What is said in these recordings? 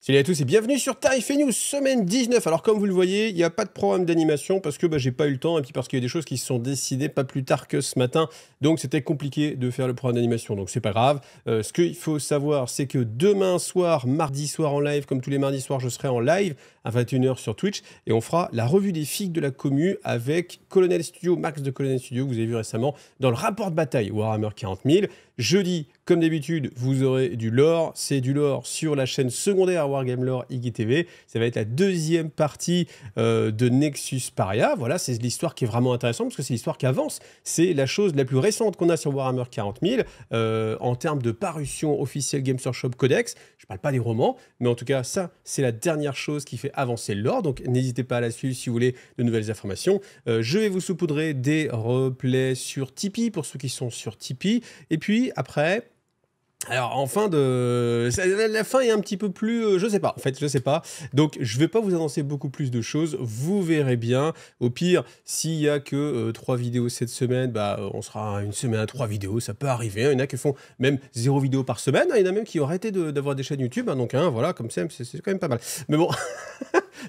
Salut à tous et bienvenue sur Tarif et News, semaine 19. Alors comme vous le voyez, il n'y a pas de programme d'animation parce que j'ai pas eu le temps et puis parce qu'il y a des choses qui se sont décidées pas plus tard que ce matin. Donc c'était compliqué de faire le programme d'animation, donc c'est pas grave. Ce qu'il faut savoir, c'est que demain soir, mardi soir en live, comme tous les mardis soirs, je serai en live à 21h sur Twitch et on fera la revue des figues de la commu avec Colonel Studio, Max de Colonel Studio, que vous avez vu récemment dans le rapport de bataille Warhammer 40 000. Jeudi, comme d'habitude, vous aurez du lore. C'est du lore sur la chaîne secondaire Wargame Lore IGTV. Ça va être la deuxième partie de Nexus Paria. Voilà, c'est l'histoire qui est vraiment intéressante parce que c'est l'histoire qui avance. C'est la chose la plus récente qu'on a sur Warhammer 40 000 en termes de parution officielle Games Workshop Codex. Je ne parle pas des romans, mais en tout cas, ça, c'est la dernière chose qui fait avancer le lore. Donc, n'hésitez pas à la suivre si vous voulez de nouvelles informations. Je vais vous saupoudrer des replays sur Tipeee pour ceux qui sont sur Tipeee. Et puis, après... Alors, en fin de... La fin est un petit peu plus... je sais pas, en fait, je sais pas. Donc, je vais pas vous annoncer beaucoup plus de choses. Vous verrez bien. Au pire, s'il y a que 3 vidéos cette semaine, on sera une semaine à 3 vidéos. Ça peut arriver. Il y en a qui font même 0 vidéo par semaine. Il y en a même qui ont arrêté d'avoir des chaînes YouTube. Donc, voilà, comme ça, c'est quand même pas mal. Mais bon...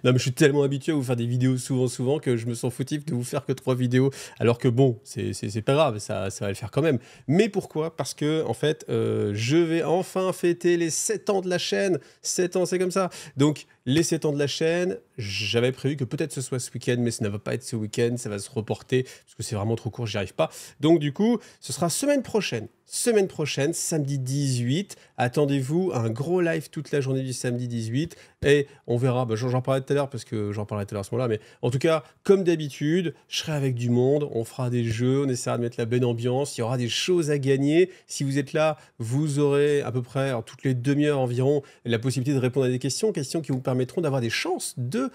Non, mais je suis tellement habitué à vous faire des vidéos souvent que je me sens foutif de vous faire que 3 vidéos. Alors que bon, c'est pas grave, ça va le faire quand même. Mais pourquoi? Parce que, en fait, je vais enfin fêter les 7 ans de la chaîne. 7 ans, c'est comme ça. Donc, les 7 ans de la chaîne, j'avais prévu que peut-être ce soit ce week-end, mais ça ne va pas être ce week-end, ça va se reporter, parce que c'est vraiment trop court, j'y arrive pas. Donc du coup, ce sera semaine prochaine, samedi 18, attendez-vous à un gros live toute la journée du samedi 18, et on verra, j'en parlerai tout à l'heure, parce que j'en parlerai tout à l'heure à ce moment-là, mais en tout cas, comme d'habitude, je serai avec du monde, on fera des jeux, on essaiera de mettre la bonne ambiance, il y aura des choses à gagner. Si vous êtes là, vous aurez à peu près, toutes les demi-heures environ, la possibilité de répondre à des questions qui vous permettront d'avoir des chances de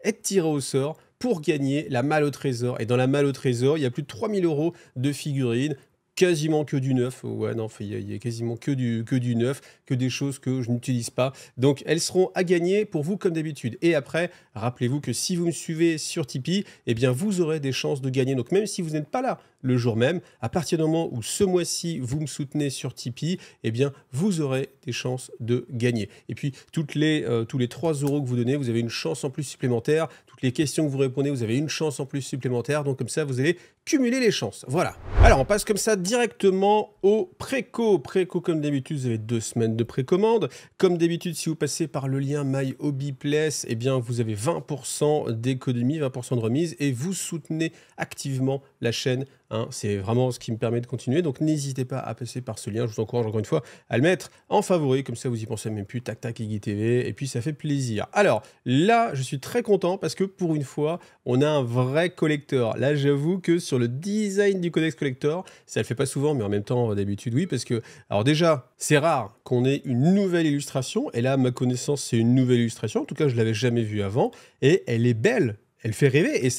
être tiré au sort pour gagner la malle au trésor. Et dans la malle au trésor, il y a plus de 3000 € de figurines, quasiment que du neuf. Ouais, non, il y a quasiment que du neuf, que des choses que je n'utilise pas. Donc, elles seront à gagner pour vous comme d'habitude. Et après, rappelez-vous que si vous me suivez sur Tipeee, eh bien, vous aurez des chances de gagner. Donc, même si vous n'êtes pas là le jour même, à partir du moment où ce mois-ci, vous me soutenez sur Tipeee, eh bien, vous aurez des chances de gagner. Et puis, tous les 3 € que vous donnez, vous avez une chance en plus supplémentaire. Toutes les questions que vous répondez, vous avez une chance en plus supplémentaire. Donc, comme ça, vous allez cumuler les chances. Voilà. Alors, on passe comme ça directement au préco. Préco, comme d'habitude, vous avez 2 semaines de précommande. Comme d'habitude, si vous passez par le lien My Hobby Place, eh bien, vous avez 20% d'économie, 20% de remise et vous soutenez activement la chaîne. C'est vraiment ce qui me permet de continuer. Donc, n'hésitez pas à passer par ce lien. Je vous encourage encore une fois à le mettre en favori. Comme ça, vous y pensez même plus. Tac, tac, IGTV. Et puis, ça fait plaisir. Alors, là, je suis très content parce que pour une fois, on a un vrai collector. Là, j'avoue que sur le design du Codex Collector, ça le fait pas souvent, mais en même temps, d'habitude, oui. Parce que, alors déjà, c'est rare qu'on ait une nouvelle illustration. Et là, à ma connaissance, c'est une nouvelle illustration. En tout cas, je l'avais jamais vue avant. Et elle est belle. Elle fait rêver. Et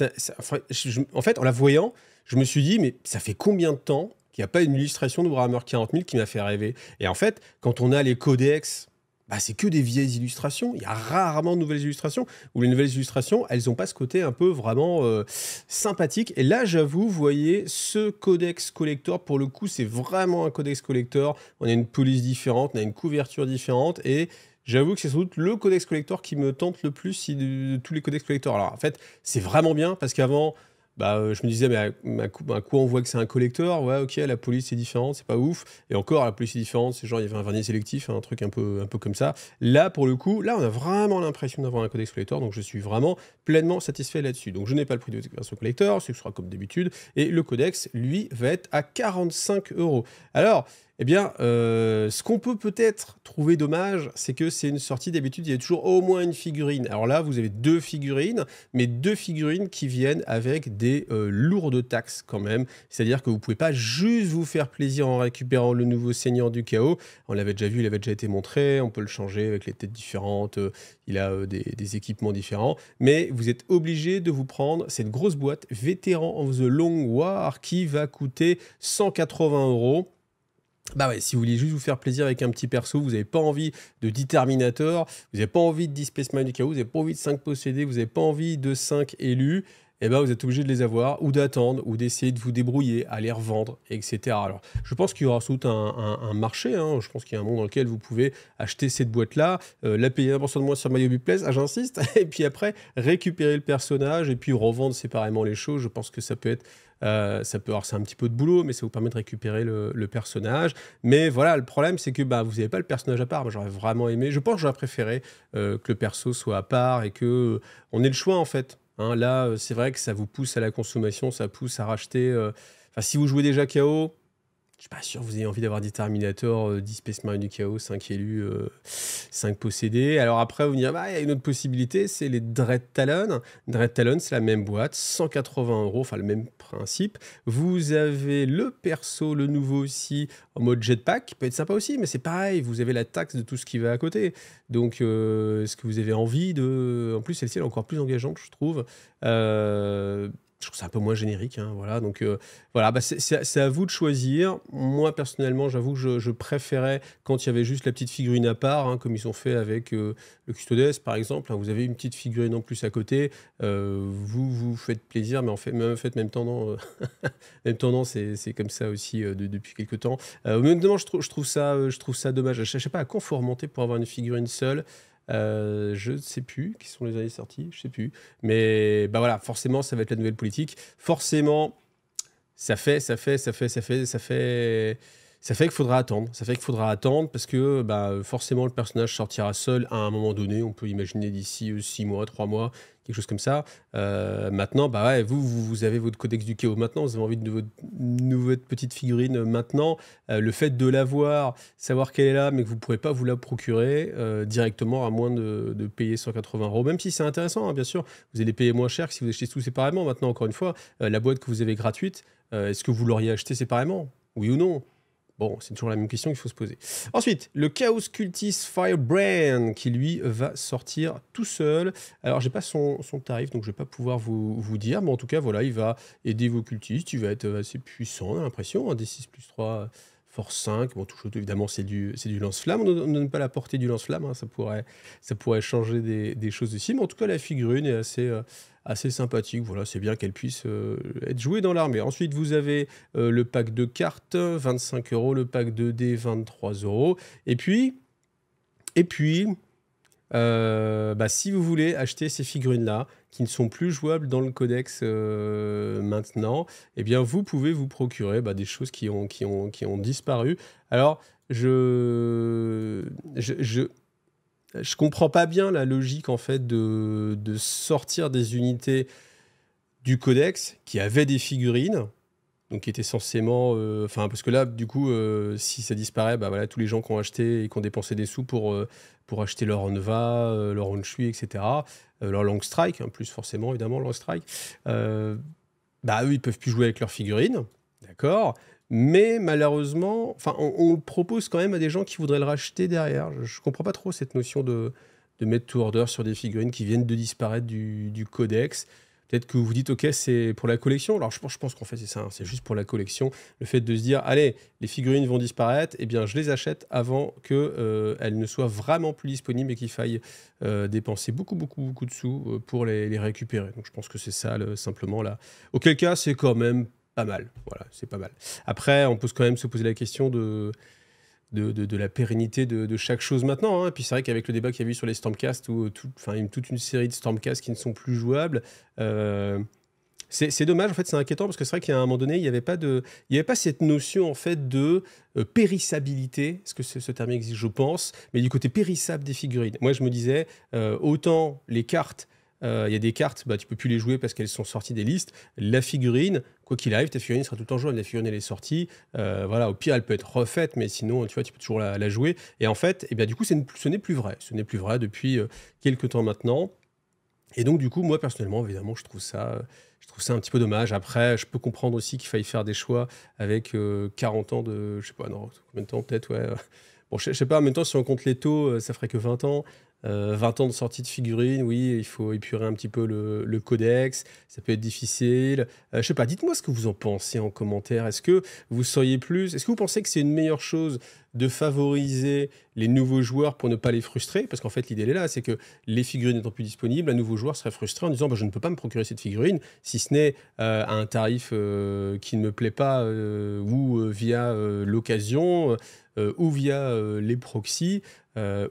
en fait, en la voyant, je me suis dit, mais ça fait combien de temps qu'il n'y a pas une illustration de Warhammer 40 000 qui m'a fait rêver? Et en fait, quand on a les codex, c'est que des vieilles illustrations. Il y a rarement de nouvelles illustrations. Ou les nouvelles illustrations, elles n'ont pas ce côté un peu vraiment sympathique. Et là, j'avoue, vous voyez, ce codex collector, pour le coup, c'est vraiment un codex collector. On a une police différente, on a une couverture différente. Et j'avoue que c'est sans doute le codex collector qui me tente le plus de tous les codex collectors. Alors, en fait, c'est vraiment bien parce qu'avant... je me disais, mais à quoi on voit que c'est un collector? Ouais, ok, la police est différente, c'est pas ouf. Et encore, la police est différente, c'est genre, il y avait un vernis sélectif, un truc un peu comme ça. Là, pour le coup, là, on a vraiment l'impression d'avoir un codex collector, donc je suis vraiment pleinement satisfait là-dessus. Donc, je n'ai pas le prix de version collector, ce sera comme d'habitude. Et le codex, lui, va être à 45 €. Alors... Eh bien, ce qu'on peut peut-être trouver dommage, c'est que c'est une sortie. D'habitude, il y a toujours au moins une figurine. Alors là, vous avez 2 figurines, mais 2 figurines qui viennent avec des lourdes taxes quand même. C'est-à-dire que vous ne pouvez pas juste vous faire plaisir en récupérant le nouveau Seigneur du Chaos. On l'avait déjà vu, il avait déjà été montré. On peut le changer avec les têtes différentes. Il a des équipements différents. Mais vous êtes obligé de vous prendre cette grosse boîte Veteran of the Long War qui va coûter 180 €. Ouais, si vous voulez juste vous faire plaisir avec un petit perso, vous n'avez pas envie de 10 Terminator, vous n'avez pas envie de 10 Space Marine du Chaos, vous n'avez pas envie de 5 possédés, vous n'avez pas envie de 5 élus, eh ben, vous êtes obligé de les avoir ou d'attendre ou d'essayer de vous débrouiller, à les revendre, etc. Alors, je pense qu'il y aura sans doute un marché, hein. Je pense qu'il y a un monde dans lequel vous pouvez acheter cette boîte-là, la payer 1% de moins sur MyHobbyPlace, j'insiste, et puis après, récupérer le personnage et puis revendre séparément les choses. Je pense que ça peut être ça peut, alors c'est un petit peu de boulot, mais ça vous permet de récupérer le personnage. Mais voilà, le problème, c'est que bah, vous n'avez pas le personnage à part. Moi, j'aurais vraiment aimé, je pense que j'aurais préféré que le perso soit à part et que on ait le choix, en fait. Hein, là, c'est vrai que ça vous pousse à la consommation, ça pousse à racheter. Enfin, si vous jouez déjà KO, je suis pas sûr que vous ayez envie d'avoir des Terminator, 10 Space Marine du Chaos, 5 élus, 5 possédés. Alors après, vous me direz, bah, il y a une autre possibilité, c'est les Dread Talon. Dread Talon, c'est la même boîte, 180 euros, enfin le même principe. Vous avez le perso, le nouveau aussi, en mode jetpack, qui peut être sympa aussi, mais c'est pareil, vous avez la taxe de tout ce qui va à côté. Donc, est-ce que vous avez envie de... En plus, celle-ci, elle est encore plus engageante, je trouve. Je trouve ça un peu moins générique, hein, voilà. Donc, voilà, bah, c'est à vous de choisir. Moi, personnellement, j'avoue que je préférais quand il y avait juste la petite figurine à part, hein, comme ils ont fait avec le Custodes, par exemple. Hein, vous avez une petite figurine en plus à côté. Vous vous faites plaisir, mais en fait, même tendance, même tendance, c'est comme ça aussi depuis quelques temps. Maintenant, je trouve ça dommage. Je ne sais pas à quoi faut remonter pour avoir une figurine seule. Je ne sais plus qui sont les années sorties, je sais plus. Mais bah voilà, forcément, ça va être la nouvelle politique. Forcément, ça fait qu'il faudra attendre. Ça fait qu'il faudra attendre parce que bah, forcément, le personnage sortira seul à un moment donné. On peut imaginer d'ici 6 mois, 3 mois, quelque chose comme ça. Maintenant, bah ouais, vous avez votre codex du chaos maintenant. Vous avez envie de votre nouvelle petite figurine maintenant. Le fait de l'avoir, savoir qu'elle est là, mais que vous ne pourrez pas vous la procurer directement à moins de payer 180 euros. Même si c'est intéressant, hein, bien sûr. Vous allez payer moins cher que si vous achetez tout séparément. Maintenant, encore une fois, la boîte que vous avez gratuite, est-ce que vous l'auriez acheté séparément? Oui ou non? Bon, c'est toujours la même question qu'il faut se poser. Ensuite, le Chaos Cultist Firebrand, qui lui va sortir tout seul. Alors, j'ai pas son tarif, donc je vais pas pouvoir vous dire, mais en tout cas, voilà, il va aider vos cultistes, il va être assez puissant, on a l'impression, un D6 plus 3, force 5. Bon, toujours, évidemment, c'est du lance-flamme. On ne donne pas la portée du lance-flamme, hein, ça pourrait changer des choses ici, mais en tout cas, la figurine est assez sympathique. Voilà, c'est bien qu'elle puisse être jouée dans l'armée. Ensuite, vous avez le pack de cartes, 25 euros, le pack de dés, 23 euros. Et puis bah, si vous voulez acheter ces figurines-là, qui ne sont plus jouables dans le codex maintenant, eh bien, vous pouvez vous procurer bah, des choses qui ont disparu. Alors, je comprends pas bien la logique en fait de sortir des unités du codex qui avaient des figurines, donc qui étaient censément... Enfin, parce que là, du coup, si ça disparaît, bah voilà, tous les gens qui ont acheté et qui ont dépensé des sous pour acheter leur Onva, leur Onshui, etc., leur Long Strike, hein, plus forcément, évidemment, Long Strike, bah eux, ils peuvent plus jouer avec leurs figurines, d'accord, mais malheureusement, enfin, on le propose quand même à des gens qui voudraient le racheter derrière. Je comprends pas trop cette notion de mettre to order sur des figurines qui viennent de disparaître du codex. Peut-être que vous vous dites, ok, c'est pour la collection. Alors, je pense qu'en fait, c'est ça, hein, c'est juste pour la collection. Le fait de se dire, allez, les figurines vont disparaître, eh bien, je les achète avant qu'elles ne soient vraiment plus disponibles et qu'il faille dépenser beaucoup de sous pour les récupérer. Donc, je pense que c'est ça, simplement, là. Auquel cas, c'est quand même pas mal. Voilà, c'est pas mal. Après, on peut quand même se poser la question de la pérennité de chaque chose maintenant. Hein. Et puis c'est vrai qu'avec le débat qu'il y a eu sur les Stormcast, ou toute une série de Stormcast qui ne sont plus jouables, c'est dommage, en fait, c'est inquiétant, parce que c'est vrai qu'à un moment donné, il n'y avait pas cette notion en fait de périssabilité, est-ce que ce terme existe, je pense, mais du côté périssable des figurines. Moi, je me disais, autant les cartes, il y a des cartes, bah, tu peux plus les jouer parce qu'elles sont sorties des listes. La figurine, quoi qu'il arrive, ta figurine sera tout le temps jouable. La figurine, elle est sortie. Voilà, au pire, elle peut être refaite, mais sinon, tu vois, tu peux toujours la jouer. Et en fait, eh bien, du coup, ce n'est plus vrai. Ce n'est plus vrai depuis quelques temps maintenant. Et donc, du coup, moi, personnellement, évidemment, je trouve ça un petit peu dommage. Après, je peux comprendre aussi qu'il faille faire des choix avec 40 ans de... Je sais pas, non, combien de temps, peut-être, ouais. Bon, je sais pas, en même temps, si on compte les taux, ça ferait que 20 ans. 20 ans de sortie de figurines, oui, il faut épurer un petit peu le codex, ça peut être difficile. Je sais pas, dites-moi ce que vous en pensez en commentaire. Est-ce que vous seriez plus est-ce que vous pensez que c'est une meilleure chose de favoriser les nouveaux joueurs pour ne pas les frustrer? Parce qu'en fait, l'idée elle est là, c'est que les figurines n'étant plus disponibles, un nouveau joueur serait frustré en disant: «Bah, je ne peux pas me procurer cette figurine, si ce n'est, à un tarif, qui ne me plaît pas, ou, via, l'occasion, ou via, les proxys».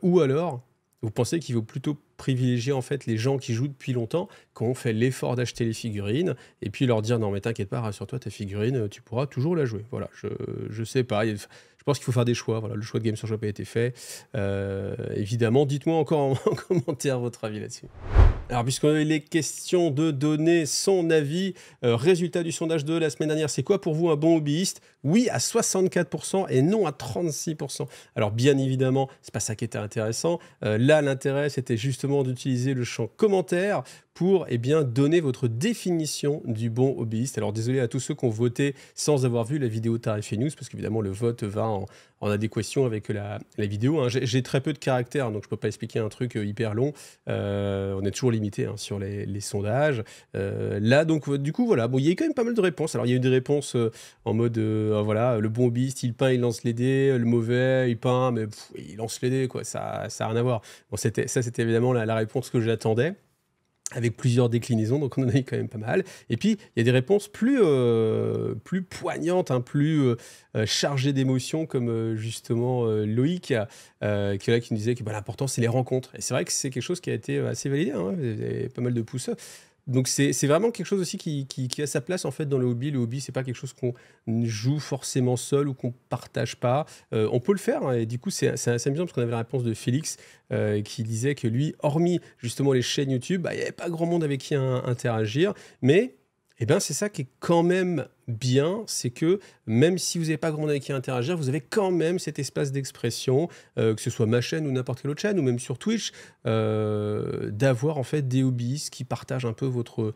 Ou alors vous pensez qu'il vaut plutôt privilégier en fait les gens qui jouent depuis longtemps, qui ont fait l'effort d'acheter les figurines, et puis leur dire: «Non mais t'inquiète pas, rassure-toi, ta figurine, tu pourras toujours la jouer». Voilà, je sais pas, je pense qu'il faut faire des choix, voilà, le choix de Games Workshop a été fait. Évidemment, dites-moi encore en en commentaire votre avis là-dessus. Alors, puisqu'il est question de donner son avis, résultat du sondage de la semaine dernière, c'est quoi pour vous un bon hobbyiste? Oui à 64% et non à 36%. Alors bien évidemment, c'est pas ça qui était intéressant. Là, l'intérêt, c'était justement d'utiliser le champ commentaire pour eh bien, donner votre définition du bon hobbyiste. Alors désolé à tous ceux qui ont voté sans avoir vu la vidéo Tarif et News, parce qu'évidemment le vote va en adéquation avec la vidéo, hein. J'ai très peu de caractères, donc je peux pas expliquer un truc hyper long. On est toujours limité, hein, sur les sondages. Là, donc, du coup, voilà. Bon, il y a eu quand même pas mal de réponses. Alors, il y a eu des réponses en mode, voilà, le bon hobbyiste, il peint, il lance les dés. Le mauvais, il peint, mais il lance les dés, quoi. Ça n'a rien à voir. Bon, c'était évidemment la réponse que j'attendais, avec plusieurs déclinaisons, donc on en a eu quand même pas mal. Et puis, il y a des réponses plus poignantes, hein, plus chargées d'émotions, comme justement Loïc, qui nous disait que bah, l'important, c'est les rencontres. Et c'est vrai que c'est quelque chose qui a été assez validé, hein, il y a pas mal de pouces. Donc c'est vraiment quelque chose aussi qui a sa place en fait dans le hobby. Le hobby, c'est pas quelque chose qu'on joue forcément seul ou qu'on partage pas. On peut le faire, hein, et du coup c'est assez amusant parce qu'on avait la réponse de Félix qui disait que lui, hormis justement les chaînes YouTube, bah, il n'y avait pas grand monde avec qui interagir, mais eh ben, c'est ça qui est quand même bien, c'est que même si vous n'avez pas grand monde avec qui interagir, vous avez quand même cet espace d'expression, que ce soit ma chaîne ou n'importe quelle autre chaîne, ou même sur Twitch, d'avoir en fait des hobbyistes qui partagent un peu votre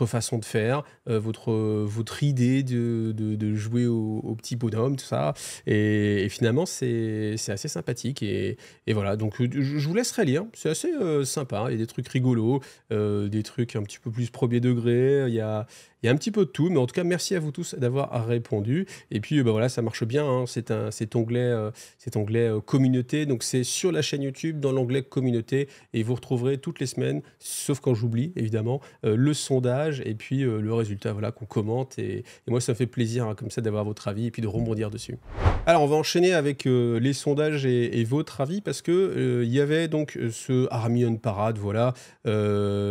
façon de faire, votre idée de jouer au petit bonhomme, tout ça. Et finalement, c'est assez sympathique. Et voilà, donc je vous laisserai lire. C'est assez sympa. Il y a des trucs rigolos, des trucs un petit peu plus premier degré. Il y a un petit peu de tout, mais en tout cas, merci à vous tous d'avoir répondu. Et puis, bah voilà, ça marche bien, hein, cet onglet communauté. Donc, c'est sur la chaîne YouTube, dans l'onglet communauté. Et vous retrouverez toutes les semaines, sauf quand j'oublie, évidemment, le sondage et puis le résultat, voilà, qu'on commente. Et moi, ça me fait plaisir, hein, comme ça, d'avoir votre avis et puis de rebondir dessus. Alors, on va enchaîner avec les sondages et votre avis, parce que il y avait donc ce Army on Parade, voilà,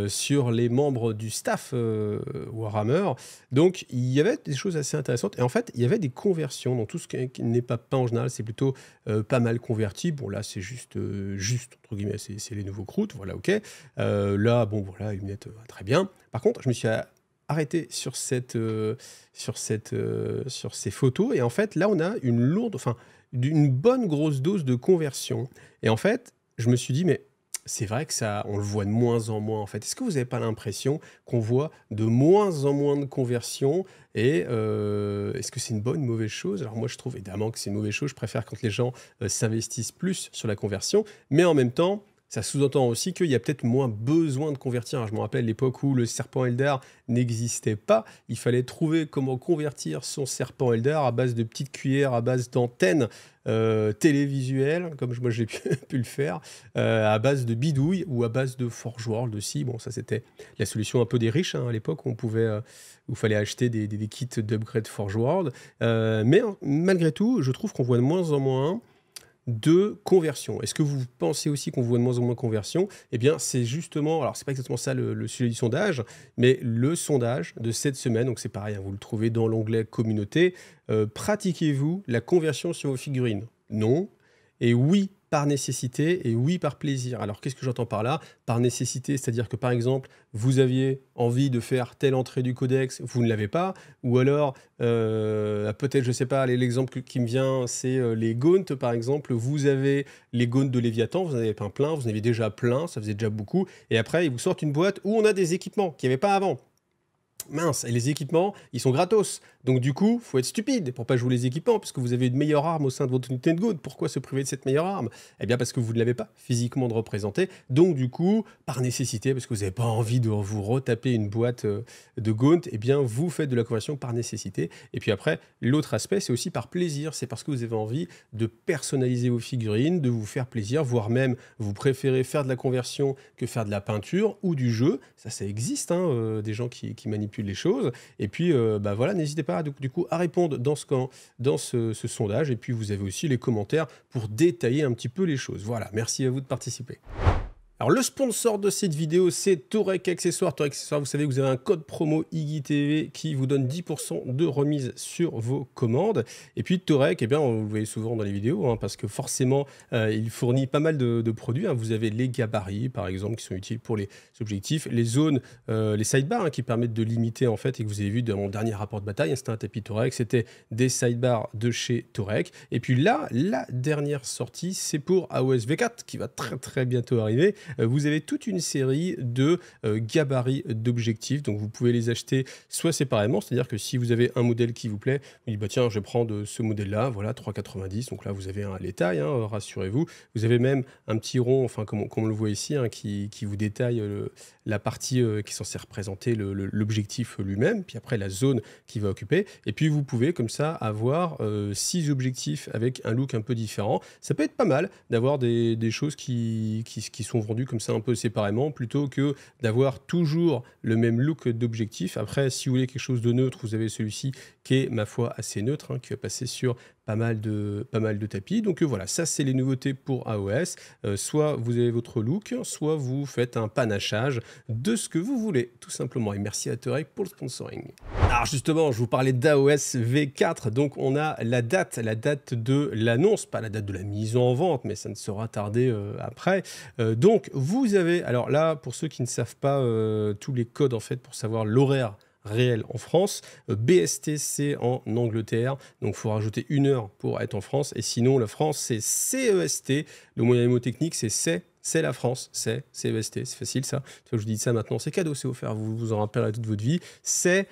sur les membres du staff Warhammer. Donc, il y avait des choses assez intéressantes. Et en fait, il y avait des conversions. Donc, tout ce qui n'est pas peint en général, c'est plutôt pas mal converti. Bon, là, c'est juste, entre guillemets, c'est les nouveaux croûtes. Voilà, ok. Là, bon, voilà, les lunettes, très bien. Par contre, je me suis arrêté sur ces photos. Et en fait, là, on a une bonne grosse dose de conversion. Et en fait, je me suis dit, mais c'est vrai que ça, on le voit de moins en moins en fait. Est-ce que vous n'avez pas l'impression qu'on voit de moins en moins de conversions? Et est-ce que c'est une bonne ou une mauvaise chose? Alors moi, je trouve évidemment que c'est une mauvaise chose. Je préfère quand les gens s'investissent plus sur la conversion. Mais en même temps, ça sous-entend aussi qu'il y a peut-être moins besoin de convertir. Alors, je me rappelle l'époque où le serpent Eldar n'existait pas. Il fallait trouver comment convertir son serpent Eldar à base de petites cuillères, à base d'antennes télévisuelles, comme moi j'ai pu le faire, à base de bidouilles ou à base de Forge World aussi. Bon, ça c'était la solution un peu des riches, hein, à l'époque où où il fallait acheter des kits d'upgrade Forge World. Mais malgré tout, je trouve qu'on voit de moins en moins de conversion. Est-ce que vous pensez aussi qu'on voit de moins en moins de conversion? Eh bien, c'est justement, alors c'est pas exactement ça le sujet du sondage, mais le sondage de cette semaine, donc c'est pareil, hein, vous le trouvez dans l'onglet communauté. Pratiquez-vous la conversion sur vos figurines? Non. Et oui, par nécessité, et oui, par plaisir. Alors, qu'est-ce que j'entends par là? Par nécessité, c'est-à-dire que, par exemple, vous aviez envie de faire telle entrée du codex, vous ne l'avez pas, ou alors, peut-être, je ne sais pas, l'exemple qui me vient, c'est les Gaunt, par exemple. Vous avez les Gaunt de Léviathan, vous en avez pas plein, vous en avez déjà plein, ça faisait déjà beaucoup, et après, ils vous sortent une boîte où on a des équipements qu'il n'y avait pas avant. Mince, et les équipements, ils sont gratos. Donc du coup, faut être stupide pour pas jouer les équipements, parce que vous avez une meilleure arme au sein de votre unité de Gaunt. Pourquoi se priver de cette meilleure arme? Eh bien parce que vous ne l'avez pas physiquement de représenter. Donc du coup, par nécessité, parce que vous n'avez pas envie de vous retaper une boîte de Gaunt, eh bien vous faites de la conversion par nécessité. Et puis après, l'autre aspect, c'est aussi par plaisir. C'est parce que vous avez envie de personnaliser vos figurines, de vous faire plaisir, voire même vous préférez faire de la conversion que faire de la peinture ou du jeu. Ça existe, hein, des gens qui manipulent les choses. Et puis voilà, n'hésitez pas du coup à répondre dans ce sondage. Et puis vous avez aussi les commentaires pour détailler un petit peu les choses. Voilà, merci à vous de participer. Alors le sponsor de cette vidéo, c'est Torek Accessoires. Torek Accessoires, vous savez que vous avez un code promo IGTV qui vous donne 10% de remise sur vos commandes. Et puis Torek, eh bien, on le voyez souvent dans les vidéos, hein, parce que forcément, il fournit pas mal de produits, hein. Vous avez les gabarits, par exemple, qui sont utiles pour les objectifs, les zones, les sidebars, hein, qui permettent de limiter, en fait, et que vous avez vu dans mon dernier rapport de bataille, hein, c'était un tapis Torek, c'était des sidebars de chez Torek. Et puis là, la dernière sortie, c'est pour AOS V4, qui va très très bientôt arriver. Vous avez toute une série de gabarits d'objectifs, donc vous pouvez les acheter soit séparément, c'est-à-dire que si vous avez un modèle qui vous plaît, vous dites bah tiens, je vais prendre ce modèle-là, voilà, 3,90, donc là vous avez les tailles, hein, rassurez-vous. Vous avez même un petit rond, enfin comme on le voit ici, hein, qui vous détaille la partie qui est censée représenter l'objectif lui-même, puis après la zone qu'il va occuper, et puis vous pouvez comme ça avoir 6 objectifs avec un look un peu différent. Ça peut être pas mal d'avoir des choses qui sont vendues comme ça un peu séparément, plutôt que d'avoir toujours le même look d'objectif. Après, si vous voulez quelque chose de neutre, vous avez celui-ci qui est, ma foi, assez neutre, hein, qui va passer sur pas mal de tapis. Donc voilà, ça c'est les nouveautés pour AOS. Soit vous avez votre look, soit vous faites un panachage de ce que vous voulez, tout simplement. Et merci à Torek pour le sponsoring. Alors justement, je vous parlais d'AOS V4, donc on a la date de l'annonce, pas la date de la mise en vente, mais ça ne sera tardé après. Donc vous avez, alors là, pour ceux qui ne savent pas tous les codes en fait, pour savoir l'horaire réel en France, BST c'est en Angleterre, donc il faut rajouter 1 heure pour être en France, et sinon la France c'est CEST, le moyen mnémotechnique c'est la France, c'est CEST, c'est facile ça. Je vous dis ça maintenant, c'est cadeau, c'est offert, vous vous en rappellerez toute votre vie. C'est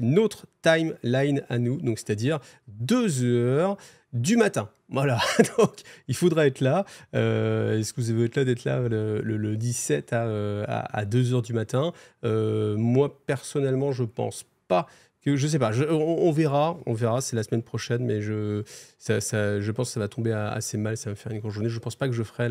notre timeline à nous, donc c'est-à-dire 2 heures du matin. Voilà, donc il faudra être là. Est-ce que vous avez d'être là le 17 à 2 heures du matin? Moi, personnellement, je pense pas que, je sais pas, on verra, c'est la semaine prochaine, mais je pense que ça va tomber assez mal, ça va me faire une grosse journée. Je pense pas que je ferai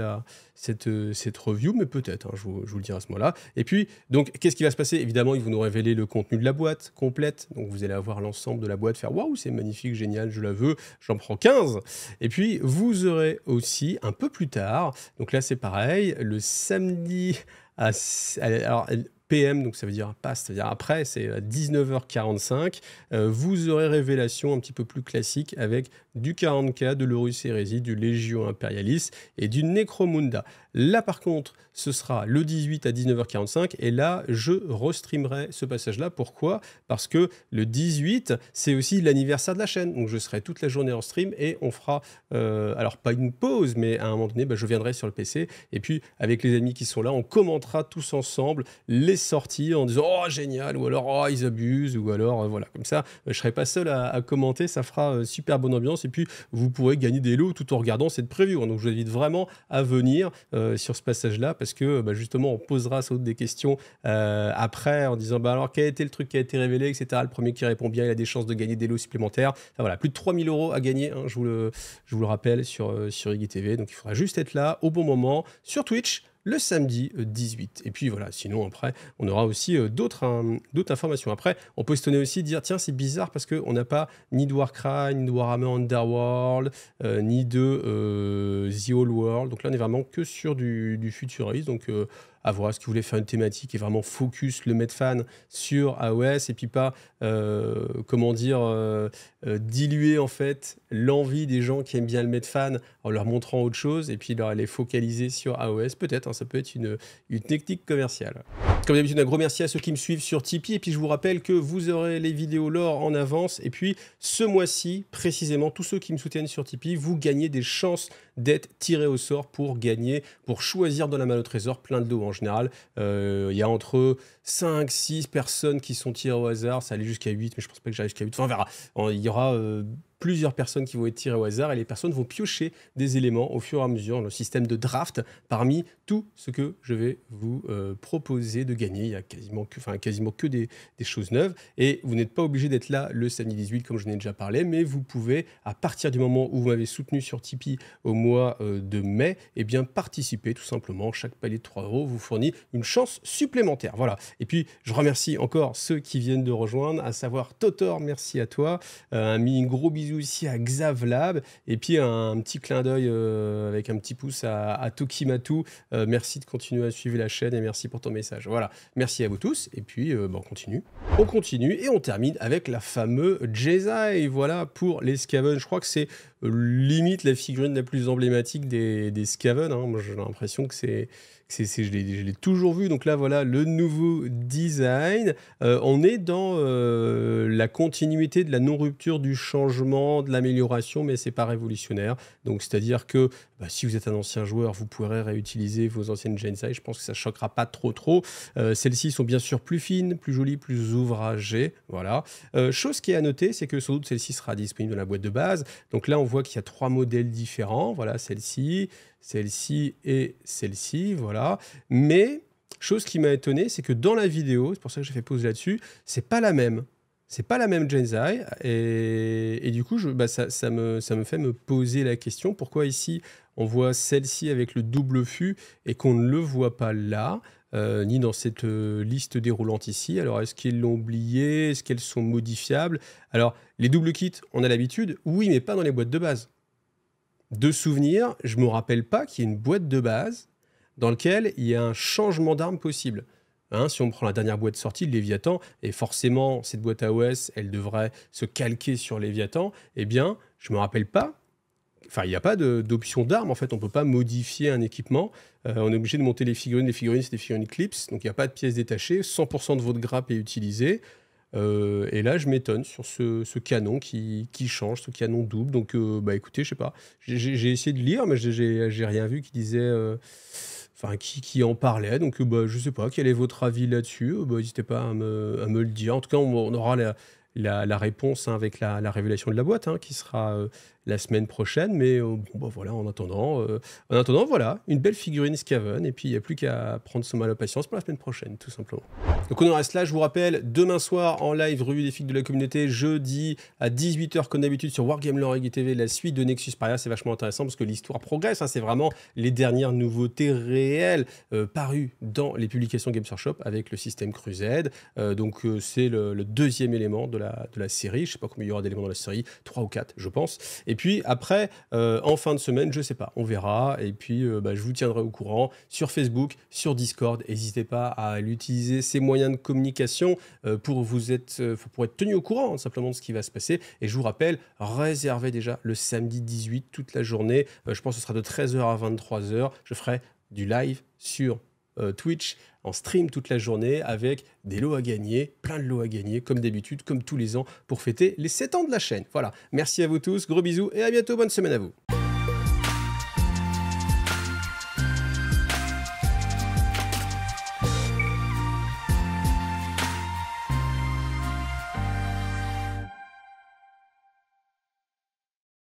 cette review, mais peut-être, hein, je vous le dirai à ce moment-là. Et puis, donc, qu'est-ce qui va se passer? Évidemment, ils vont nous révéler le contenu de la boîte complète, donc vous allez avoir l'ensemble de la boîte, faire waouh, c'est magnifique, génial, je la veux, j'en prends 15. Et puis, vous aurez aussi, un peu plus tard, donc là c'est pareil, le samedi, alors, PM, donc ça veut dire passe, c'est-à-dire après, c'est à 19h45, vous aurez révélation un petit peu plus classique avec du 40K, de l'Horus Hérésie, du Légion Imperialis et du Necromunda. Là, par contre, ce sera le 18 à 19h45 et là, je restreamerai ce passage-là. Pourquoi? Parce que le 18, c'est aussi l'anniversaire de la chaîne. Donc, je serai toute la journée en stream et on fera, alors pas une pause, mais à un moment donné, je viendrai sur le PC et puis avec les amis qui sont là, on commentera tous ensemble les sorties en disant « Oh, génial !» ou alors « Oh, ils abusent !» ou alors, voilà, comme ça, je serai pas seul à commenter, ça fera super bonne ambiance et puis vous pourrez gagner des lots tout en regardant cette preview. Donc, je vous invite vraiment à venir sur ce passage-là parce que justement on posera sans doute des questions après en disant alors quel a été le truc qui a été révélé, etc. Le premier qui répond bien il a des chances de gagner des lots supplémentaires. Enfin, voilà, plus de 3000 € à gagner, hein, je vous le rappelle sur IGTV. Donc il faudra juste être là au bon moment sur Twitch le samedi 18. Et puis voilà, sinon après, on aura aussi d'autres informations. Après, on peut se tenir aussi, dire tiens, c'est bizarre parce qu'on n'a pas ni de Warcry, ni de Warhammer Underworld, ni de The Old World. Donc là, on est vraiment que sur du futuriste. Donc à voir, est-ce que vous voulez faire une thématique et vraiment focus le Medfan sur AOS et puis pas, comment dire, diluer en fait l'envie des gens qui aiment bien le Medfan en leur montrant autre chose et puis les focaliser sur AOS, peut-être, hein, ça peut être une technique commerciale. Comme d'habitude, un gros merci à ceux qui me suivent sur Tipeee. Et puis, je vous rappelle que vous aurez les vidéos lore en avance. Et puis, ce mois-ci, précisément, tous ceux qui me soutiennent sur Tipeee, vous gagnez des chances d'être tirés au sort pour gagner, pour choisir dans la malle au trésor plein de lots. En général, il y a entre 5, 6 personnes qui sont tirées au hasard. Ça allait jusqu'à 8, mais je pense pas que j'arrive jusqu'à 8. Enfin, on verra. Il y aura plusieurs personnes qui vont être tirées au hasard et les personnes vont piocher des éléments au fur et à mesure dans le système de draft parmi tout ce que je vais vous proposer de gagner. Il y a quasiment que des choses neuves et vous n'êtes pas obligé d'être là le samedi 18 comme je n'ai déjà parlé, mais vous pouvez, à partir du moment où vous m'avez soutenu sur Tipeee au mois de mai, eh bien participer tout simplement. Chaque palier de 3 € vous fournit une chance supplémentaire. Voilà. Et puis, je remercie encore ceux qui viennent de rejoindre, à savoir Totor, merci à toi. Un gros bisou ici à Xavlab. Et puis, un petit clin d'œil avec un petit pouce à Tokimatu. Merci de continuer à suivre la chaîne et merci pour ton message. Voilà. Merci à vous tous. Et puis, on continue. On continue et on termine avec la fameuse Jesai. Voilà pour les Skaven. Je crois que c'est limite la figurine la plus emblématique des Skaven. Hein. Moi, j'ai l'impression que je l'ai toujours vu. Donc là, voilà le nouveau design. On est dans la continuité de la non-rupture, du changement, de l'amélioration, mais c'est pas révolutionnaire. Donc, c'est-à-dire que si vous êtes un ancien joueur, vous pourrez réutiliser vos anciennes Jesai. Je pense que ça choquera pas trop. Celles-ci sont bien sûr plus fines, plus jolies, plus ouvragées. Voilà. Chose qui est à noter, c'est que sans doute celle-ci sera disponible dans la boîte de base. Donc là, on voit qu'il y a 3 modèles différents. Voilà, celle-ci et celle-ci, voilà. Mais, chose qui m'a étonné, c'est que dans la vidéo, c'est pour ça que j'ai fait pause là-dessus, c'est pas la même. C'est pas la même Jesai. Et du coup, ça me fait me poser la question, pourquoi ici, on voit celle-ci avec le double fût et qu'on ne le voit pas là ni dans cette liste déroulante ici. Alors, est-ce qu'ils l'ont oublié? Est-ce qu'elles sont modifiables? Alors, les doubles kits, on a l'habitude, oui, mais pas dans les boîtes de base. De souvenir, je ne me rappelle pas qu'il y ait une boîte de base dans laquelle il y a un changement d'arme possible. Hein, si on prend la dernière boîte sortie, le Léviathan, et forcément, cette boîte AOS, elle devrait se calquer sur Léviathan, eh bien, je ne me rappelle pas. Enfin, il n'y a pas d'option d'arme, en fait, on ne peut pas modifier un équipement. On est obligé de monter les figurines. Les figurines, c'est des figurines Eclipse, donc il n'y a pas de pièces détachées. 100% de votre grappe est utilisé. Et là, je m'étonne sur ce canon qui change, ce canon double. Donc, écoutez, je sais pas. J'ai essayé de lire, mais j'ai rien vu qui disait... qui en parlait. Donc, je sais pas. Quel est votre avis là-dessus? N'hésitez pas à me le dire. En tout cas, on aura la réponse avec la révélation de la boîte qui sera la semaine prochaine. Mais voilà, en attendant, voilà, une belle figurine Skaven. Et puis, il n'y a plus qu'à prendre son mal à patience pour la semaine prochaine, tout simplement. Donc, on en reste là. Je vous rappelle, demain soir, en live, revue des figues de la communauté, jeudi à 18 h, comme d'habitude, sur Wargame Lore TV, la suite de Nexus Paria. C'est vachement intéressant parce que l'histoire progresse. C'est vraiment les dernières nouveautés réelles parues dans les publications Games Workshop avec le système Crusade. Donc, c'est le deuxième élément de la série. Je sais pas combien il y aura d'éléments dans la série, 3 ou 4, je pense. Et puis après, en fin de semaine, je sais pas, on verra. Et puis, je vous tiendrai au courant sur Facebook, sur Discord. N'hésitez pas à l'utiliser, ces moyens de communication pour être tenu au courant simplement de ce qui va se passer. Et je vous rappelle, réservez déjà le samedi 18 toute la journée. Je pense que ce sera de 13 h à 23 h. Je ferai du live sur Twitch en stream toute la journée avec des lots à gagner, plein de lots à gagner comme d'habitude, comme tous les ans pour fêter les 7 ans de la chaîne. Voilà, merci à vous tous, gros bisous et à bientôt, bonne semaine à vous.